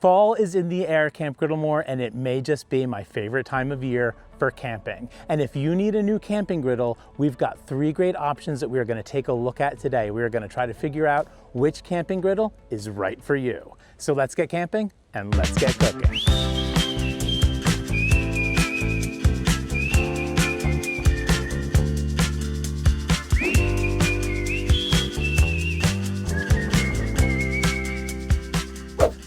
Fall is in the air, Camp Griddlemore, and it may just be my favorite time of year for camping. And if you need a new camping griddle, we've got 3 great options that we are going to take a look at today. We are going to try to figure out which camping griddle is right for you. So let's get camping and let's get cooking.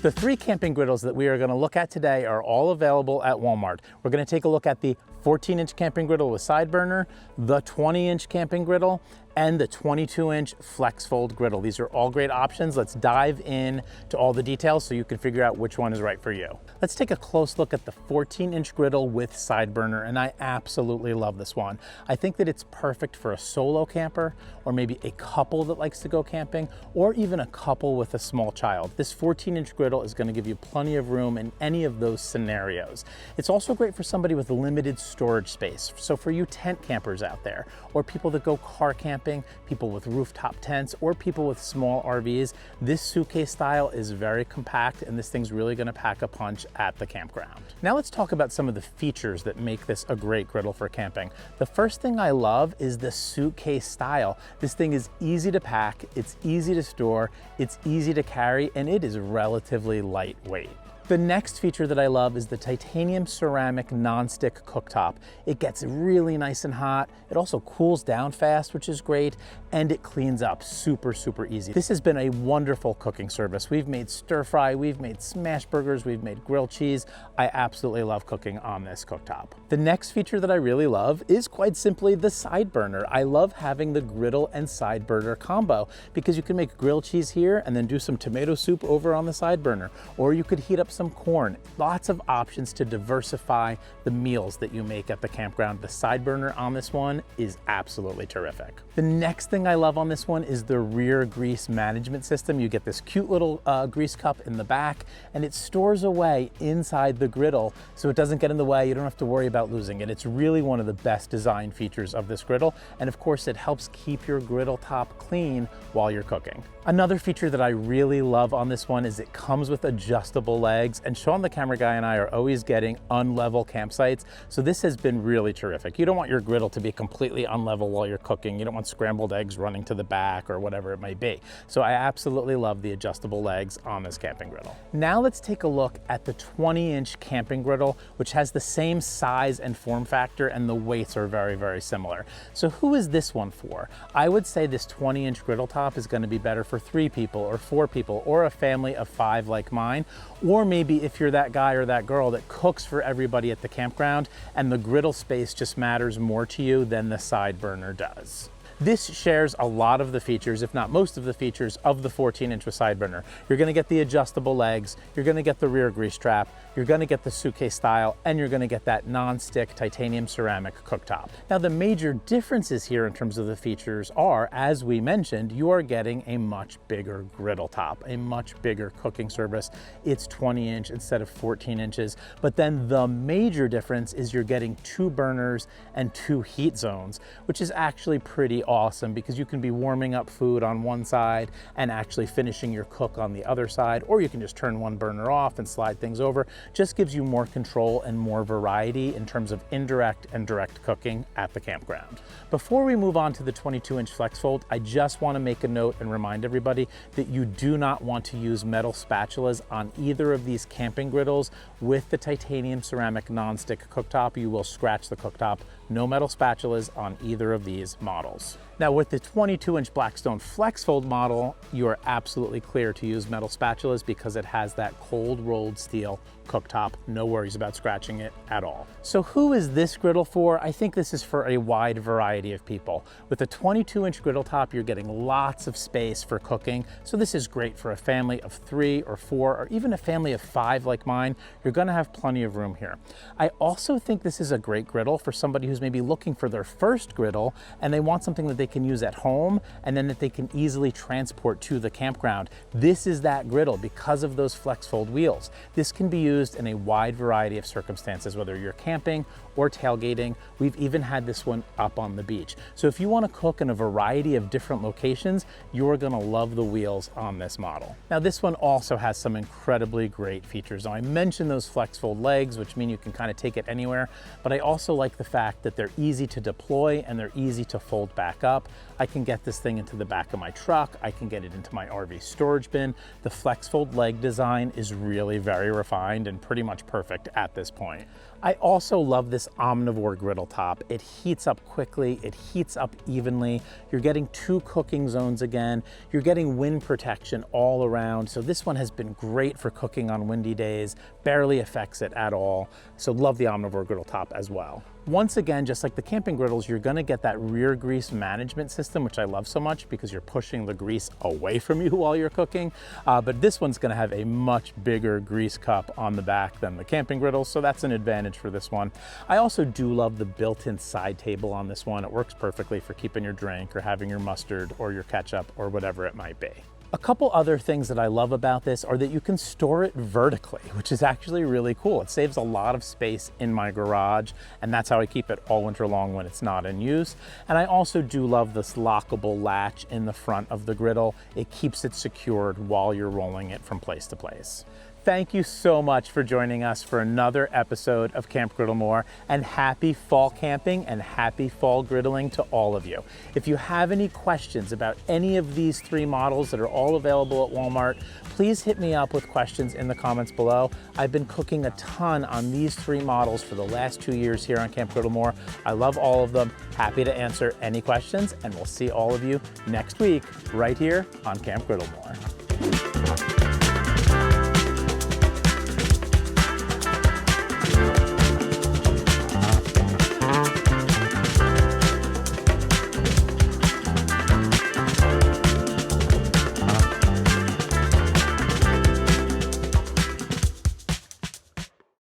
The 3 camping griddles that we are going to look at today are all available at Walmart. We're going to take a look at the 14-inch camping griddle with side burner, the 20-inch camping griddle, and the 22-inch FlexFold griddle. These are all great options. Let's dive in to all the details so you can figure out which one is right for you. Let's take a close look at the 14-inch griddle with side burner, and I absolutely love this one. I think that it's perfect for a solo camper, or maybe a couple that likes to go camping, or even a couple with a small child. This 14-inch griddle is going to give you plenty of room in any of those scenarios. It's also great for somebody with limited storage space. So for you tent campers out there, or people that go car camping, people with rooftop tents, or people with small RVs, this suitcase style is very compact, and this thing's really going to pack a punch at the campground. Now let's talk about some of the features that make this a great griddle for camping. The first thing I love is the suitcase style. This thing is easy to pack, it's easy to store, it's easy to carry, and it is relatively lightweight. The next feature that I love is the titanium ceramic non-stick cooktop. It gets really nice and hot. It also cools down fast, which is great, and it cleans up super easy. This has been a wonderful cooking service. We've made stir fry, we've made smash burgers, we've made grilled cheese. I absolutely love cooking on this cooktop. The next feature that I really love is quite simply the side burner. I love having the griddle and side burner combo because you can make grilled cheese here and then do some tomato soup over on the side burner, or you could heat up some corn. Lots of options to diversify the meals that you make at the campground. The side burner on this one is absolutely terrific. The next thing I love on this one is the rear grease management system. You get this cute little grease cup in the back, and it stores away inside the griddle so it doesn't get in the way. You don't have to worry about losing it. It's really one of the best design features of this griddle, and of course it helps keep your griddle top clean while you're cooking. Another feature that I really love on this one is it comes with adjustable legs, and Sean the camera guy and I are always getting unlevel campsites, so this has been really terrific. You don't want your griddle to be completely unlevel while you're cooking. You don't want scrambled eggs running to the back or whatever it might be. So I absolutely love the adjustable legs on this camping griddle. Now let's take a look at the 20-inch camping griddle, which has the same size and form factor, and the weights are very similar. So who is this one for? I would say this 20-inch griddle top is going to be better for 3 people or 4 people, or a family of 5 like mine, or maybe if you're that guy or that girl that cooks for everybody at the campground and the griddle space just matters more to you than the side burner does. This shares a lot of the features, if not most of the features, of the 14-inch with side burner. You're going to get the adjustable legs, you're going to get the rear grease trap, you're going to get the suitcase style, and you're going to get that non-stick titanium ceramic cooktop. Now the major differences here in terms of the features are, as we mentioned, you are getting a much bigger griddle top, a much bigger cooking service. It's 20-inch instead of 14 inches, but then the major difference is you're getting 2 burners and 2 heat zones, which is actually pretty awesome because you can be warming up food on one side and actually finishing your cook on the other side, or you can just turn one burner off and slide things over. Just gives you more control and more variety in terms of indirect and direct cooking at the campground. Before we move on to the 22-inch FlexFold, I just want to make a note and remind everybody that you do not want to use metal spatulas on either of these camping griddles with the titanium ceramic non-stick cooktop. You will scratch the cooktop. No metal spatulas on either of these models. Now with the 22-inch Blackstone FlexFold model, you are absolutely clear to use metal spatulas because it has that cold rolled steel cooktop. No worries about scratching it at all. So who is this griddle for? I think this is for a wide variety of people. With a 22-inch griddle top, you're getting lots of space for cooking. So this is great for a family of 3 or 4, or even a family of 5 like mine. You're gonna have plenty of room here. I also think this is a great griddle for somebody who's maybe looking for their first griddle and they want something that they they can use at home and then that they can easily transport to the campground. This is that griddle because of those FlexFold wheels. This can be used in a wide variety of circumstances, whether you're camping or tailgating. We've even had this one up on the beach. So if you want to cook in a variety of different locations, you're going to love the wheels on this model. Now this one also has some incredibly great features. Now I mentioned those FlexFold legs, which mean you can kind of take it anywhere, but I also like the fact that they're easy to deploy and they're easy to fold back up. I can get this thing into the back of my truck. I can get it into my RV storage bin. The FlexFold leg design is really very refined and pretty much perfect at this point. I also love this omnivore griddle top. It heats up quickly, it heats up evenly. You're getting 2 cooking zones again. You're getting wind protection all around. So this one has been great for cooking on windy days, barely affects it at all. So love the omnivore griddle top as well. Once again, just like the camping griddles, you're gonna get that rear grease management system, which I love so much because you're pushing the grease away from you while you're cooking. But this one's gonna have a much bigger grease cup on the back than the camping griddles, so that's an advantage for this one. I also do love the built-in side table on this one. It works perfectly for keeping your drink or having your mustard or your ketchup or whatever it might be. A couple other things that I love about this are that you can store it vertically, which is actually really cool. It saves a lot of space in my garage, and that's how I keep it all winter long when it's not in use. And I also do love this lockable latch in the front of the griddle. It keeps it secured while you're rolling it from place to place. Thank you so much for joining us for another episode of Camp Griddle More, and happy fall camping and happy fall griddling to all of you. If you have any questions about any of these 3 models that are all available at Walmart, please hit me up with questions in the comments below. I've been cooking a ton on these 3 models for the last 2 years here on Camp Griddle More. I love all of them. Happy to answer any questions, and we'll see all of you next week right here on Camp Griddle More.